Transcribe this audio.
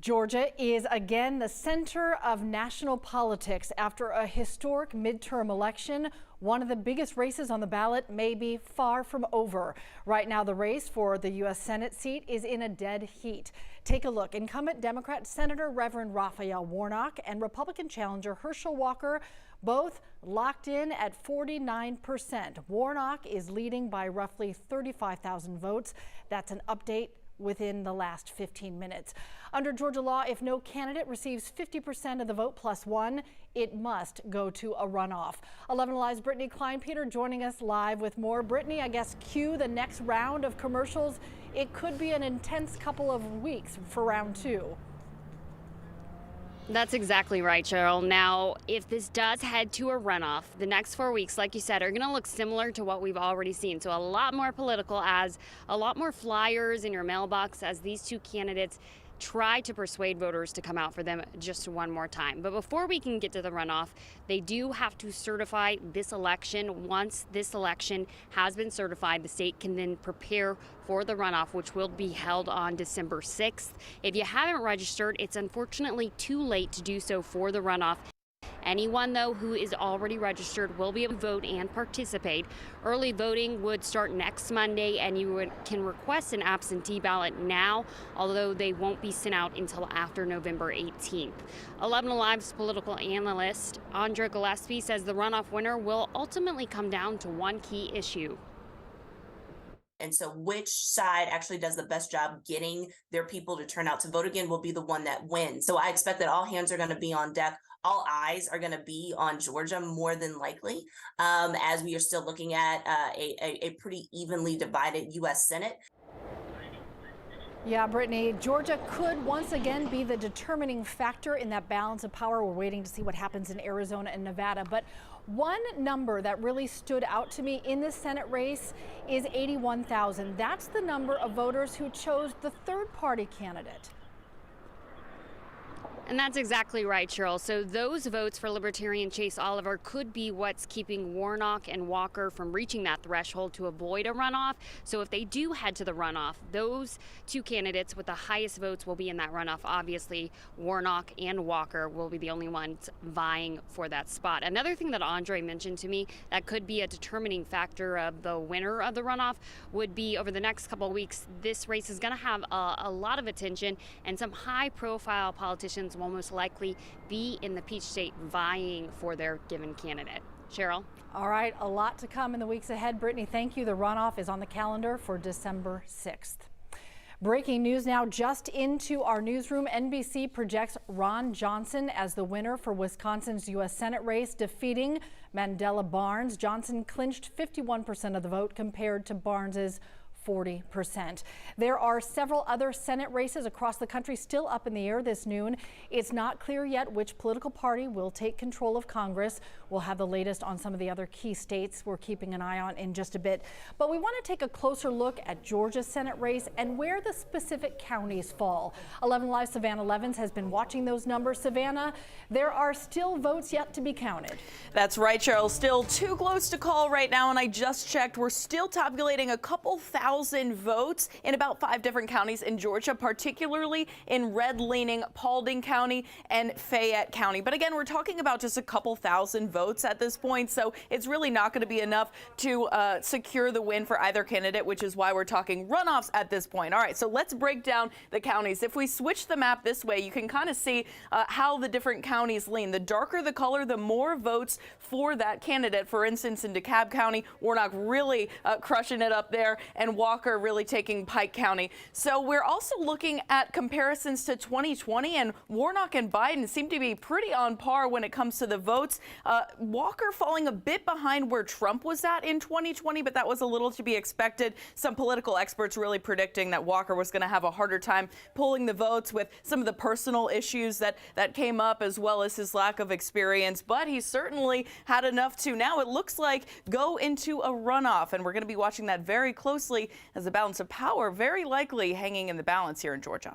Georgia is again the center of national politics after a historic midterm election. One of the biggest races on the ballot may be far from over. Right now, the race for the U.S. Senate seat is in a dead heat. Take a look. Incumbent Democrat Senator Reverend Raphael Warnock and Republican challenger Herschel Walker both locked in at 49%. Warnock is leading by roughly 35,000 votes. That's an update within the last 15 minutes. Under Georgia law, if no candidate receives 50% of the vote plus one, it must go to a runoff. 11 Alive's Brittany Klein-Peter joining us live with more. Brittany, I guess cue the next round of commercials. It could be an intense couple of weeks for round two. That's exactly right, Cheryl. Now, if this does head to a runoff, the next 4 weeks, like you said, are going to look similar to what we've already seen. So a lot more political, as a lot more flyers in your mailbox as these two candidates try to persuade voters to come out for them just one more time. But before we can get to the runoff, they do have to certify this election. Once this election has been certified, the state can then prepare for the runoff, which will be held on December 6th. If you haven't registered, it's unfortunately too late to do so for the runoff. Anyone, though, who is already registered will be able to vote and participate. Early voting would start next Monday, and you can request an absentee ballot now, although they won't be sent out until after November 18th. 11 Alive's political analyst Andrea Gillespie says the runoff winner will ultimately come down to one key issue. And so which side actually does the best job getting their people to turn out to vote again will be the one that wins. So I expect that all hands are going to be on deck. All eyes are going to be on Georgia more than likely, as we are still looking at a pretty evenly divided U.S. Senate. Yeah, Brittany, Georgia could once again be the determining factor in that balance of power. We're waiting to see what happens in Arizona and Nevada. But one number that really stood out to me in this Senate race is 81,000. That's the number of voters who chose the third-party candidate. And that's exactly right, Cheryl. So those votes for Libertarian Chase Oliver could be what's keeping Warnock and Walker from reaching that threshold to avoid a runoff. So if they do head to the runoff, those two candidates with the highest votes will be in that runoff. Obviously, Warnock and Walker will be the only ones vying for that spot. Another thing that Andre mentioned to me that could be a determining factor of the winner of the runoff would be over the next couple of weeks, this race is going to have a lot of attention, and some high-profile politicians will most likely be in the Peach State vying for their given candidate. Cheryl? All right, a lot to come in the weeks ahead. Brittany, thank you. The runoff is on the calendar for December 6th. Breaking news now just into our newsroom. NBC projects Ron Johnson as the winner for Wisconsin's U.S. Senate race, defeating Mandela Barnes. Johnson clinched 51% of the vote compared to Barnes's 40%. There are several other Senate races across the country still up in the air this noon. It's not clear yet which political party will take control of Congress. We'll have the latest on some of the other key states we're keeping an eye on in just a bit. But we want to take a closer look at Georgia's Senate race and where the specific counties fall. 11 Alive Savannah Levins has been watching those numbers. Savannah, there are still votes yet to be counted. That's right, Cheryl. Still too close to call right now, and I just checked. We're still tabulating a couple thousand votes in about 5 different counties in Georgia, particularly in red-leaning Paulding County and Fayette County. But again, we're talking about just a couple thousand votes at this point, so it's really not going to be enough to secure the win for either candidate, which is why we're talking runoffs at this point. All right, so let's break down the counties. If we switch the map this way, you can kind of see how the different counties lean. The darker the color, the more votes for that candidate. For instance, in DeKalb County, Warnock really crushing it up there, and Walker really taking Pike County. So we're also looking at comparisons to 2020, and Warnock and Biden seem to be pretty on par when it comes to the votes. Walker falling a bit behind where Trump was at in 2020, but that was a little to be expected. Some political experts really predicting that Walker was going to have a harder time pulling the votes with some of the personal issues that came up, as well as his lack of experience. But he certainly had enough to now, it looks like, go into a runoff, and we're going to be watching that very closely as the balance of power very likely hanging in the balance here in Georgia.